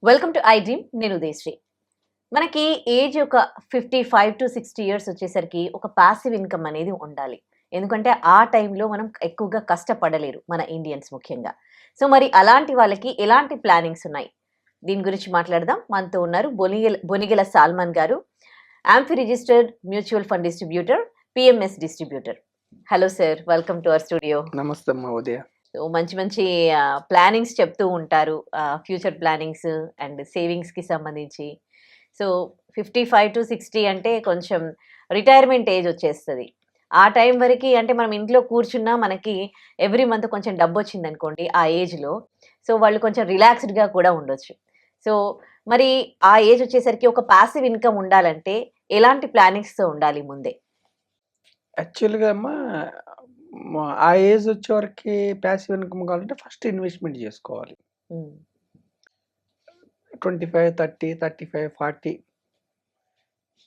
Welcome to I dream. నేను ఉదయశ్రీ. మనకి age ఒక 55 to 60 ఇయర్స్ వచ్చేసరికి ఒక పాసివ్ ఇన్కమ్ అనేది ఉండాలి. ఎందుకంటే ఆ టైంలో మనం ఎక్కువగా కష్టపడలేరు మన ఇండియన్స్ ముఖ్యంగా. సో మరి అలాంటి వాళ్ళకి ఎలాంటి ప్లానింగ్స్ ఉన్నాయి? దీని గురించి మాట్లాడదాం. మనతో ఉన్నారు బొనిగెల సాల్మన్ గారు, amphi registered mutual fund distributor, PMS distributor. Hello sir, welcome to our studio. నమస్తే అమ్మా ఉదయ. సో మంచి మంచి ప్లానింగ్స్ చెప్తూ ఉంటారు. ఫ్యూచర్ ప్లానింగ్స్ అండ్ సేవింగ్స్‌కి సంబంధించి. సో 55-60 అంటే కొంచెం రిటైర్మెంట్ ఏజ్ వచ్చేస్తది. ఆ టైం వరకి అంటే మనం ఇంట్లో కూర్చున్నా మనకి ఎవ్రీ మంత్ కొంచెం డబ్బొచ్చిందనుకోండి ఆ ఏజ్‌లో. సో వాళ్ళు కొంచెం రిలాక్స్‌డ్‌గా కూడా ఉండొచ్చు. సో మరి ఆ ఏజ్ వచ్చేసరికి ఒక పాసివ్ ఇన్కమ్ ఉండాలంటే ఎలాంటి ప్లానింగ్స్‌తో ఉండాలి ముందే? యాక్చువల్‌గా అమ్మా ఆ ఏజ్ వచ్చేవరకి ప్యాసివ్ ఇన్కమ్ కావాలంటే ఫస్ట్ ఇన్వెస్ట్‌మెంట్ చేసుకోవాలి. హ్మ్. 25, 30, 35, 40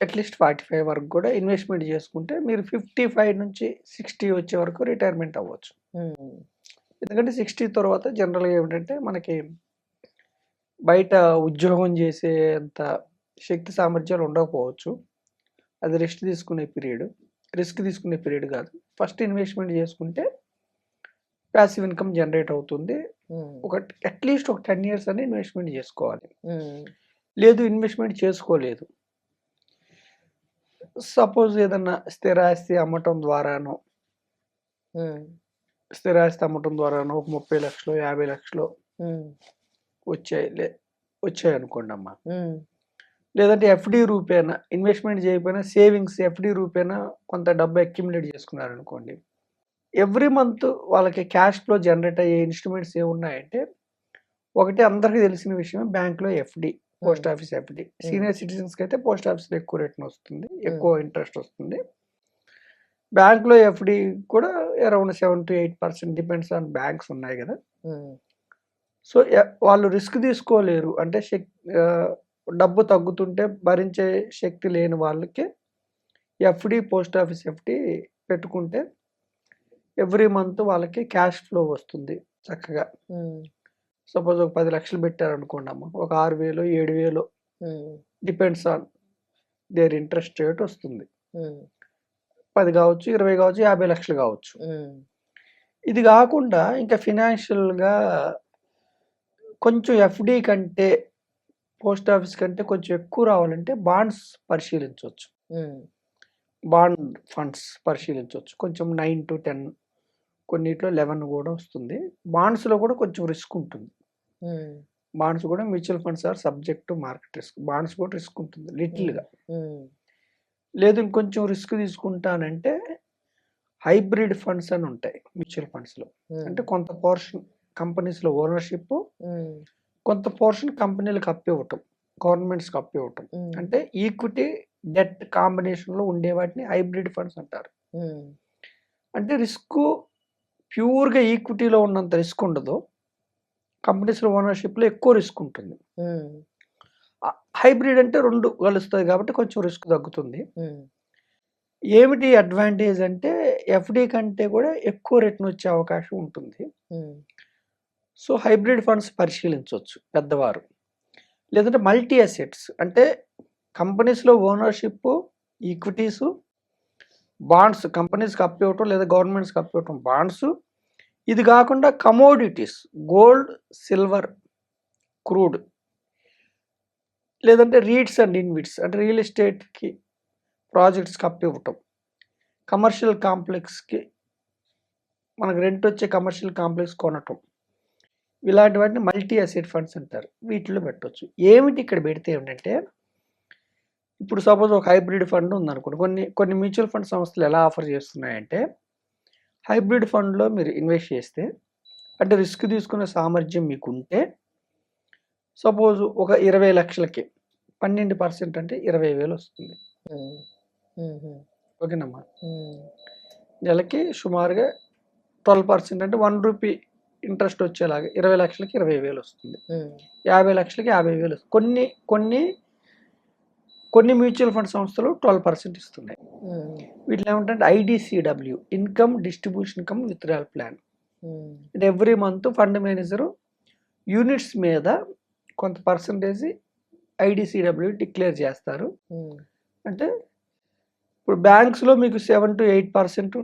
అట్‌లీస్ట్ 45 వరకు కూడా ఇన్వెస్ట్‌మెంట్ చేసుకుంటే మీరు 55 నుంచి 60 వచ్చే వరకు రిటైర్మెంట్ అవ్వచ్చు. హ్మ్. ఎందుకంటే 60 తర్వాత జనరల్‌గా ఏమిటంటే మనకి బయట ఉద్యోగం చేసేంత శక్తి సామర్థ్యాలు ఉండకపోవచ్చు. అది రిస్క్ తీసుకునే పీరియడ్ కాదు. ఫస్ట్ ఇన్వెస్ట్‌మెంట్ చేసుకుంటే ప్యాసివ్ ఇన్కమ్ జనరేట్ అవుతుంది. హ్మ్. అట్‌లీస్ట్ ఒక 10 ఇయర్స్ అని ఇన్వెస్ట్‌మెంట్ చేసుకోవాలి. హ్మ్. లేదు ఇన్వెస్ట్‌మెంట్ చేసుకోలేదు. సపోజ్ ఏదన్నా స్థిరాస్తి అమ్మటం ద్వారానో హ్మ్. ఒక 30,00,000 50,00,000 హ్మ్. వచ్చాయనుకోండమ్మా. హ్మ్. లేదంటే ఎఫ్‌డి రూపేణా ఇన్వెస్ట్‌మెంట్ చేయకపోయినా సేవింగ్స్ ఎఫ్‌డి రూపేణా కొంత డబ్బు అక్యుములేట్ చేసుకున్నారనుకోండి. ఎవ్రీ మంత్ వాళ్ళకి క్యాష్ ఫ్లో జనరేట్ అయ్యే ఇన్‌స్ట్రుమెంట్స్ ఏమున్నాయంటే, ఒకటి అందరికీ తెలిసిన విషయమే బ్యాంక్‌లో FD, post office FD. Senior సిటిజన్స్‌కి అయితే పోస్ట్ ఆఫీస్‌లో ఎక్కువ రిటర్న్ వస్తుంది. ఎక్కువ ఇంట్రెస్ట్ వస్తుంది. బ్యాంక్‌లో ఎఫ్‌డి కూడా అరౌండ్ 7-8% డిపెండ్స్ ఆన్ బ్యాంక్స్ ఉన్నాయి కదా! సో, వాళ్ళు రిస్క్ తీసుకోలేరు. అంటే డబ్బు తగ్గుతుంటే భరించే శక్తి లేని వాళ్ళకి ఎఫ్‌డి, పోస్ట్ ఆఫీస్ ఎఫ్‌డి పెట్టుకుంటే ఎవ్రీ మంత్ వాళ్ళకి క్యాష్ ఫ్లో వస్తుంది చక్కగా. సపోజ్ ఒక 10,00,000 పెట్టారనుకోండమ్మా. ఒక 6,000, 7,000 depends on their interest rate వస్తుంది. 10 కావచ్చు, 20 కావచ్చు, 50,00,000 కావచ్చు. ఇది కాకుండా ఇంకా ఫినాన్షియల్‌గా కొంచెం ఎఫ్‌డి కంటే, పోస్ట్ ఆఫీస్ కంటే కొంచెం ఎక్కువ రావాలంటే బాండ్స్ పరిశీలించొచ్చు. బాండ్ ఫండ్స్ పరిశీలించొచ్చు. కొంచెం 9-10 కొన్నిట్లో 11 కూడా వస్తుంది. బాండ్స్‌లో కూడా కొంచెం రిస్క్ ఉంటుంది. బాండ్స్ కూడా mutual funds are subject to market risk. Bonds కూడా రిస్క్ ఉంటుంది లిటిల్‌గా. లేదు ఇంకొంచెం రిస్క్ తీసుకుంటానంటే హైబ్రిడ్ ఫండ్స్ అని ఉంటాయి మ్యూచువల్ ఫండ్స్‌లో. అంటే కొంత పోర్షన్ కంపెనీస్‌లో ఓనర్‌షిప్, కొంత పోర్షన్ కంపెనీలకు అప్పివ్వటం, గవర్నమెంట్స్‌కి అప్పివ్వటం. అంటే ఈక్విటీ, డెట్ కాంబినేషన్‌లో ఉండే వాటిని హైబ్రిడ్ ఫండ్స్ అంటారు. అంటే ప్యూర్‌గా ఈక్విటీలో ఉన్నంత రిస్క్ ఉండదు. కంపెనీస్‌లో ఓనర్‌షిప్‌లో ఎక్కువ రిస్క్ ఉంటుంది. హైబ్రిడ్ అంటే 2 కలుస్తాయి కాబట్టి కొంచెం రిస్క్ తగ్గుతుంది. ఏమిటి అడ్వాంటేజ్ అంటే ఎఫ్‌డి కంటే కూడా ఎక్కువ రిటర్న్ వచ్చే అవకాశం ఉంటుంది. సో, హైబ్రిడ్ ఫండ్స్ పరిశీలించొచ్చు పెద్దవారు. లేదంటే మల్టీ అసెట్స్ అంటే కంపెనీస్‌లో ఓనర్‌షిప్, ఈక్విటీసు, బాండ్స్ కంపెనీస్‌కి అప్పివ్వటం లేదా గవర్నమెంట్స్‌కి అప్పివ్వటం బాండ్స్. ఇది కాకుండా కమోడిటీస్ గోల్డ్, సిల్వర్, క్రూడ్ లేదంటే రీట్స్ అండ్ ఇన్విట్స్ అంటే రియల్ ఎస్టేట్‌కి ప్రాజెక్ట్స్‌కి అప్పివ్వటం. కమర్షియల్ కాంప్లెక్స్‌కి మనకు రెంట్ వచ్చే కమర్షియల్ కాంప్లెక్స్ కొనటం. ఇలాంటి వాటిని మల్టీ అసెట్ ఫండ్స్ అంటారు. వీటిలో పెట్టొచ్చు. ఏమిటి ఇక్కడ పెడితే ఏమిటంటే, ఇప్పుడు సపోజ్ ఒక హైబ్రిడ్ ఫండ్ ఉందనుకోండి. కొన్ని మ్యూచువల్ ఫండ్ సంస్థలు ఎలా ఆఫర్ చేస్తున్నాయంటే, హైబ్రిడ్ ఫండ్‌లో మీరు ఇన్వెస్ట్ చేస్తే అంటే రిస్క్ తీసుకునే సామర్థ్యం మీకుంటే, సపోజ్ ఒక 20,00,000కి 12% అంటే 20,000 వస్తుంది. ఓకేనమ్మా. నెలకి సుమారుగా 12% అంటే ₹1 ఇంట్రెస్ట్ వచ్చేలాగా 20,00,000కి 20,000 వస్తుంది. 50,00,000కి 50,000 వస్తుంది. కొన్ని మ్యూచువల్ ఫండ్ సంస్థలు 12% ఇస్తున్నాయి. వీటిలో ఏమంటే IDCW income distribution cum withdrawal plan. అంటే every month fund manager units మీద కొంత పర్సంటేజ్ ఐడిసిడబ్ల్యూ డిక్లేర్ చేస్తారు. అంటే ఇప్పుడు బ్యాంక్స్లో మీకు 7 to 8%,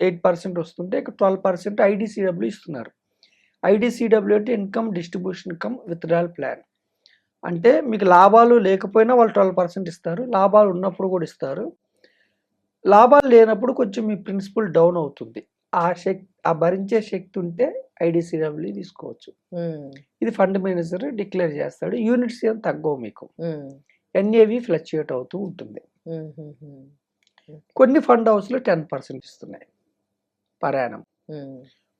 8% వస్తుంటే ఇక్కడ 12% ఐడిసిడబ్ల్యూ ఇస్తున్నారు. ఐడిసిడబ్ల్యూ అంటే income distribution cum withdrawal plan. అంటే మీకు లాభాలు లేకపోయినా వాళ్ళు 12% ఇస్తారు, లాభాలు ఉన్నప్పుడు కూడా ఇస్తారు. లాభాలు లేనప్పుడు కొంచెం మీ ప్రిన్సిపల్ డౌన్ అవుతుంది. ఆ భరించే శక్తి ఉంటే ఐడిసిడబ్ల్యూ తీసుకోవచ్చు. ఇది ఫండ్ మేనేజర్ డిక్లేర్ చేస్తాడు. యూనిట్స్ ఏం తగ్గవు మీకు. ఎన్ఏవి ఫ్లక్చుయేట్ అవుతూ ఉంటుంది. కొన్ని ఫండ్ హౌస్లు 10% ఇస్తున్నాయి పర్ యానం.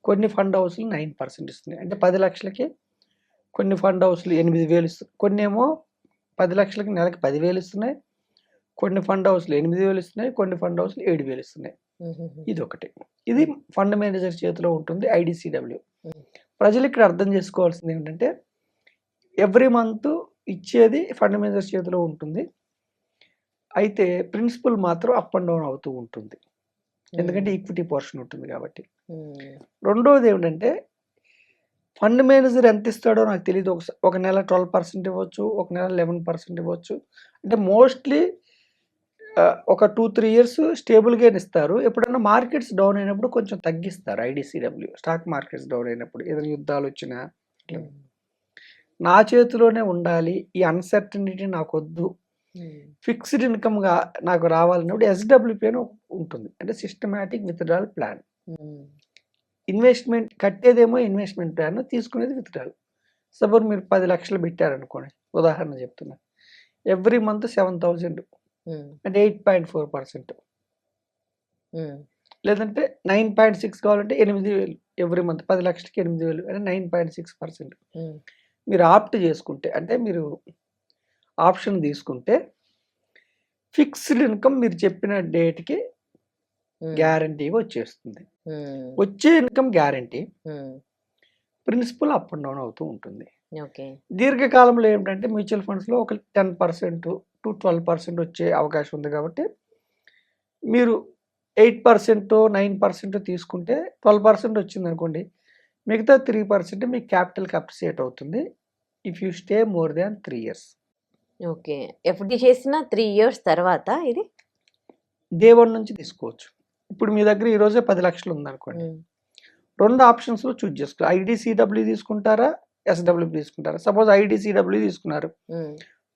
కొన్ని ఫండ్ హౌస్లు 9% ఇస్తున్నాయి. అంటే 10 లక్షలకి కొన్ని ఫండ్ హౌస్లు 8,000 ఇస్తున్నాయి. కొన్ని ఏమో 10 లక్షలకి నెలకి 10,000 ఇస్తున్నాయి. కొన్ని ఫండ్ హౌస్లు 8,000 ఇస్తున్నాయి. కొన్ని ఫండ్ హౌస్లు 7,000 ఇస్తున్నాయి. ఇది ఒకటి. ఇది ఫండ్ మేనేజర్ చేతిలో ఉంటుంది ఐడిసిడబ్ల్యూ. ప్రజలు ఇక్కడ అర్థం చేసుకోవాల్సింది ఏంటంటే ఎవ్రీ మంత్ ఇచ్చేది ఫండ్ మేనేజర్ చేతిలో ఉంటుంది. అయితే ప్రిన్సిపల్ మాత్రం అప్ అండ్ డౌన్ అవుతూ ఉంటుంది. ఎందుకంటే ఈక్విటీ పోర్షన్ ఉంటుంది కాబట్టి. రెండోది ఏమిటంటే ఫండ్ మేనేజర్ ఎంత ఇస్తాడో నాకు తెలియదు. ఒక నెల 12% ఇవ్వచ్చు, ఒక నెల 11% ఇవ్వచ్చు. అంటే మోస్ట్లీ ఒక 2-3 ఇయర్స్ స్టేబుల్గానే ఇస్తారు. ఎప్పుడైనా మార్కెట్స్ డౌన్ అయినప్పుడు కొంచెం తగ్గిస్తారు ఐడిసిడబ్ల్యూ. స్టాక్ మార్కెట్స్ డౌన్ అయినప్పుడు ఏదైనా యుద్ధాలు వచ్చినా నా చేతిలోనే ఉండాలి, ఈ అన్సర్టనిటీ నాకొద్దు, ఫిక్స్డ్ ఇన్కమ్గా నాకు రావాలన్నప్పుడు ఎస్డబ్ల్యూపీ అని ఉంటుంది. అంటే సిస్టమాటిక్ విత్డ్రాల్ ప్లాన్. ఇన్వెస్ట్మెంట్ కట్టేదేమో ఇన్వెస్ట్మెంట్ ప్లాన్, తీసుకునేది విత్డ్రాల్. సపోజ్ మీరు 10 లక్షలు పెట్టారనుకోండి, ఉదాహరణ చెప్తున్నా. ఎవ్రీ మంత్ 7,000 అంటే 8.4%. లేదంటే 9.6 కావాలంటే 8,000 ఎవ్రీ మంత్. 10 లక్షలకి 8,000 అంటే 9.6%. మీరు ఆప్ట్ చేసుకుంటే అంటే మీరు ఆప్షన్ తీసుకుంటే ఫిక్స్డ్ ఇన్కమ్ మీరు చెప్పిన డేట్కి గ్యారంటీగా వచ్చేస్తుంది. వచ్చే income guarantee, principal up and down అవుతూ ఉంటుంది. దీర్ఘకాలంలో ఏమిటంటే మ్యూచువల్ ఫండ్స్లో ఒక 10% to 12% వచ్చే అవకాశం ఉంది. కాబట్టి మీరు 8%, 9% తీసుకుంటే 12% వచ్చింది అనుకోండి, మిగతా 3% మీకు క్యాపిటల్కి అప్రిసియేట్ అవుతుంది if you stay more than 3 years. Okay. FD చేసిన 3 years తర్వాత ఇది డే 1 నుంచి తీసుకోవచ్చు. ఇప్పుడు మీ దగ్గర ఈరోజే 10 లక్షలు ఉందనుకోండి, 2 ఆప్షన్స్లో చూజ్ చేసుకోవాలి. ఐడిసిడబ్ల్యూ తీసుకుంటారా, ఎస్డబ్ల్యూపీ తీసుకుంటారా? సపోజ్ ఐడిసిడబ్ల్యూ తీసుకున్నారు,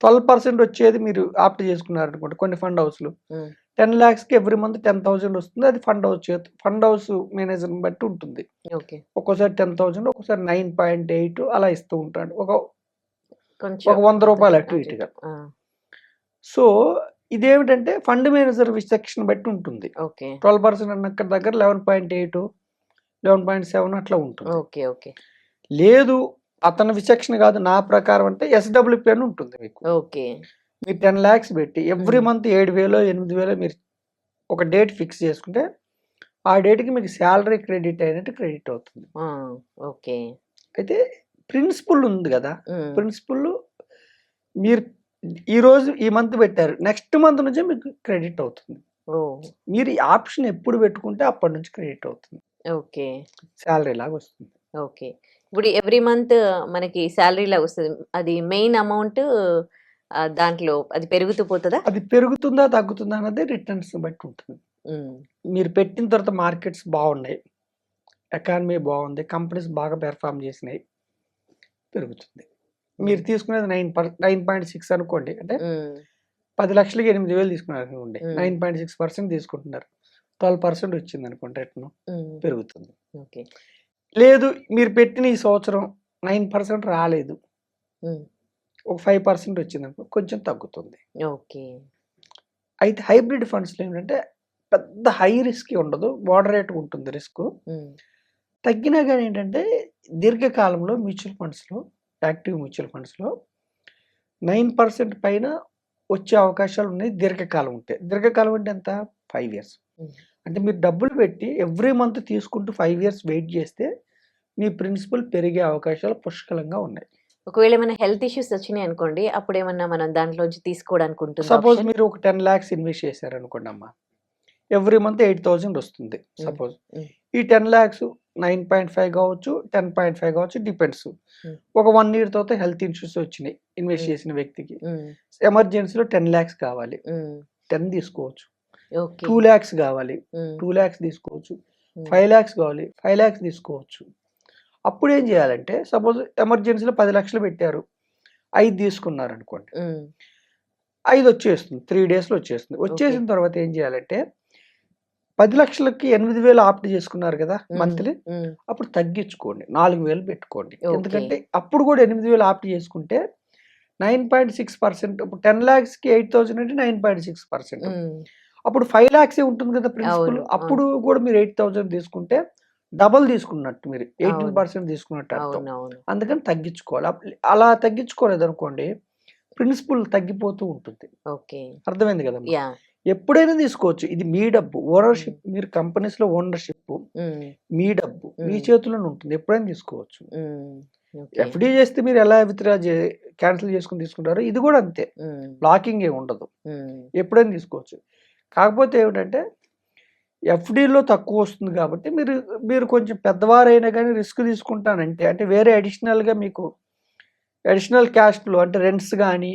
12% వచ్చేది మీరు ఆప్ట్ చేసుకున్నారు అనుకోండి. కొన్ని ఫండ్ హౌస్లు 10 lakhsకి ఎవ్రీ మంత్ 10,000 వస్తుంది. అది ఫండ్ హౌస్ మేనేజర్ బట్టి ఉంటుంది. ఒక్కోసారి 10,000, ఒక్కోసారి 9.8 అలా ఇస్తూ ఉంటాడు. ఒక 100 రూపాయలు అటు ఇటుగా. సో ఇదేమిటంటే ఫండ్ మేనేజర్ సెక్షన్ బట్టి ఉంటుంది. 12% అన్నక్కడ దగ్గర 11.8, 11.7 అట్లా ఉంటుంది. లేదు అతని విచక్షణ కాదు, నా ప్రకారం అంటే ఎస్డబ్ల్యూపీ అని ఉంటుంది మీకు. మీరు 10 lakhs పెట్టి ఎవ్రీ మంత్ 7,000, 8,000 మీరు ఒక డేట్ ఫిక్స్ చేసుకుంటే ఆ డేట్కి మీకు శాలరీ క్రెడిట్ అయినట్టు క్రెడిట్ అవుతుంది. అయితే ప్రిన్సిపల్ ఉంది కదా, ప్రిన్సిపల్ మీరు ఈరోజు ఈ మంత్ పెట్టారు, నెక్స్ట్ మంత్ నుంచే మీకు క్రెడిట్ అవుతుంది. మీరు ఈ ఆప్షన్ ఎప్పుడు పెట్టుకుంటే అప్పటి నుంచి క్రెడిట్ అవుతుంది. శాలరీ లాగా వస్తుంది. ఇప్పుడు ఎవ్రీ మంత్ మనకి శాలరీ లాగా వస్తుంది. అది మెయిన్ అమౌంట్ దాంట్లో అది పెరుగుతూ పోతుందా? అది పెరుగుతుందా తగ్గుతుందా అన్నది రిటర్న్స్ బట్టి ఉంటుంది. మీరు పెట్టిన తర్వాత మార్కెట్స్ బాగున్నాయి, ఎకానమీ బాగుంది, కంపెనీస్ బాగా పెర్ఫామ్ చేసినాయి, పెరుగుతుంది. మీరు తీసుకునేది 9.6 అనుకోండి, అంటే 10 లక్షలకి 8,000 తీసుకున్నారు అనుకోండి, 9.6% తీసుకుంటున్నారు, 12% వచ్చింది అనుకోండి, రిటర్న్ పెరుగుతుంది. లేదు మీరు పెట్టిన ఈ సంవత్సరం 9% రాలేదు, ఒక 5% వచ్చింది అనుకో, కొంచెం తగ్గుతుంది. అయితే హైబ్రిడ్ ఫండ్స్లో ఏంటంటే పెద్ద హై రిస్క్ ఉండదు, మోడరేట్ ఉంటుంది రిస్క్. తగ్గినా కానీ ఏంటంటే దీర్ఘకాలంలో మ్యూచువల్ ఫండ్స్లో, యాక్టివ్ మ్యూచువల్ ఫండ్స్లో 9% పైన వచ్చే అవకాశాలు ఉన్నాయి దీర్ఘకాలం ఉంటే. దీర్ఘకాలం అంటే ఎంత? 5 years. అంటే మీరు డబ్బులు పెట్టి ఎవ్రీ మంత్ తీసుకుంటూ 5 years వెయిట్ చేస్తే మీ ప్రిన్సిపల్ పెరిగే అవకాశాలు పుష్కలంగా ఉన్నాయి. ఒకవేళ ఏమైనా హెల్త్ ఇష్యూస్ వచ్చినాయి అనుకోండి, అప్పుడు ఏమన్నా మనం దాంట్లోంచి తీసుకోవడానికి ఉంటుంది. సపోజ్ మీరు ఒక 10 lakhs ఇన్వెస్ట్ చేశారు అనుకోండి అమ్మా, ఎవ్రీ మంత్ 8,000 వస్తుంది సపోజ్. ఈ 10 lakhs 9.5 కావచ్చు, 10.5 కావచ్చు డిపెండ్స్. ఒక 1 ఇయర్ తర్వాత హెల్త్ ఇష్యూస్ వచ్చినాయి ఇన్వెస్ట్ చేసిన వ్యక్తికి. ఎమర్జెన్సీలో 10 లాక్స్ కావాలి. 10 తీసుకోవచ్చు. ఓకే. 2 లాక్స్ కావాలి. 2 లాక్స్ తీసుకోవచ్చు. 5 లాక్స్ కావాలి. 5 లాక్స్ తీసుకోవచ్చు. అప్పుడు ఏం చేయాలంటే సపోజ్ ఎమర్జెన్సీలో 10 లక్షలు పెట్టారు. 5 తీసుకున్నారనుకోండి. 5 వచ్చేస్తుంది. 3 డేస్‌లో వచ్చేస్తుంది. వచ్చేసిన తర్వాత ఏం చేయాలంటే 10 లక్షలకి 8,000 ఆప్ట్ చేసుకున్నారు కదా మంత్లీ. అప్పుడు తగ్గించుకోండి. 4,000 పెట్టుకోండి. ఓకే. ఎందుకంటే అప్పుడు కూడా 8,000 ఆప్ట్ చేసుకుంటే 9.6%. ఇప్పుడు 10 లాక్స్‌కి 8,000 అంటే 9.6%. అప్పుడు 5 లాక్సే ఉంటుంది కదా ప్రిన్సిపల్. అవును. అప్పుడు కూడా మీరు 8,000 తీసుకుంటే డబుల్ తీసుకున్నట్టు మీరు 18% తీసుకున్నట్టు అర్థం. అవునవును. అందుకని తగ్గించుకోవాలి. అలా తగ్గించుకోలేదనుకోండి ప్రిన్సిపల్ తగ్గిపోతూ ఉంటుంది. ఓకే. అర్థమైంది కదమ్మా. యాహ్! ఎప్పుడైనా తీసుకోవచ్చు. ఇది మీ డబ్బు. ఓనర్‌షిప్ మీరు కంపెనీస్‌లో ఓనర్‌షిప్ మీ డబ్బు. మీ చేతుల్లోనే ఉంటుంది. ఎప్పుడైనా తీసుకోవచ్చు. ఓకే. ఎఫ్‌డి చేస్తే మీరు ఎలా క్యాన్సిల్ చేసుకొని తీసుకుంటారో ఇది కూడా అంతే. బ్లాకింగ్ ఏమి ఉండదు. ఎప్పుడైనా తీసుకోవచ్చు. కాకపోతే ఏమిటంటే ఎఫ్‌డిలో తక్కువ వస్తుంది కాబట్టి మీరు కొంచెం పెద్దవారైనా కానీ రిస్క్ తీసుకుంటానంటే అంటే వేరే అడిషనల్‌గా మీకు అడిషనల్ క్యాష్ ఫ్లో అంటే రెంట్స్ గానీ,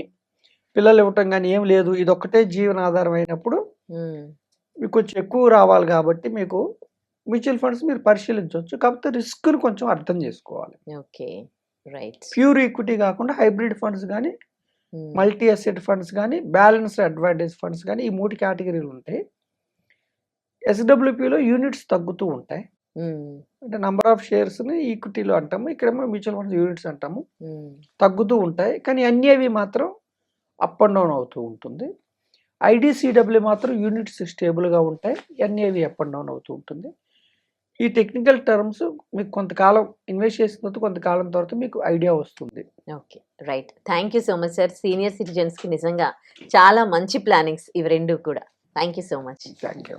పిల్లలు ఇవ్వటం గానీ ఏం లేదు. ఇదొక్కటే జీవనాధారం అయినప్పుడు మీకు కొంచెం ఎక్కువ రావాలి కాబట్టి మీకు మ్యూచువల్ ఫండ్స్ మీరు పరిశీలించొచ్చు. కాకపోతే రిస్క్‌ని కొంచెం అర్థం చేసుకోవాలి. ఓకే. రైట్. ప్యూర్ ఈక్విటీ కాకుండా హైబ్రిడ్ ఫండ్స్ గానీ, మల్టీ అసెట్ ఫండ్స్ గానీ, బ్యాలెన్స్డ్ అడ్వాంటేజ్ ఫండ్స్ గానీ ఈ 3 కేటగిరీలు ఉంటాయి. ఎస్‌డబ్ల్యూపీలో యూనిట్స్ తగ్గుతూ ఉంటాయి. అంటే నంబర్ ఆఫ్ షేర్స్‌ని ఈక్విటీలో అంటాము. ఇక్కడేమో మ్యూచువల్ ఫండ్స్ యూనిట్స్ అంటాము. తగ్గుతూ ఉంటాయి. కానీ అన్నివి మాత్రం అప్ అండ్ డౌన్ అవుతూ ఉంటుంది. ఐడీసీడబ్ల్యూ మాత్రం యూనిట్స్ స్టేబుల్‌గా ఉంటాయి. ఎన్ఏవి అప్ అండ్ డౌన్ అవుతూ ఉంటుంది. ఈ టెక్నికల్ టర్మ్స్ మీకు కొంతకాలం ఇన్వెస్ట్ చేసిన తర్వాత కొంతకాలం తర్వాత మీకు ఐడియా వస్తుంది. Okay. Right. Thank you so much sir. Senior సిటిజన్స్‌కి నిజంగా చాలా మంచి ప్లానింగ్స్ ఇవి 2 కూడా. Thank you so much. Thank you.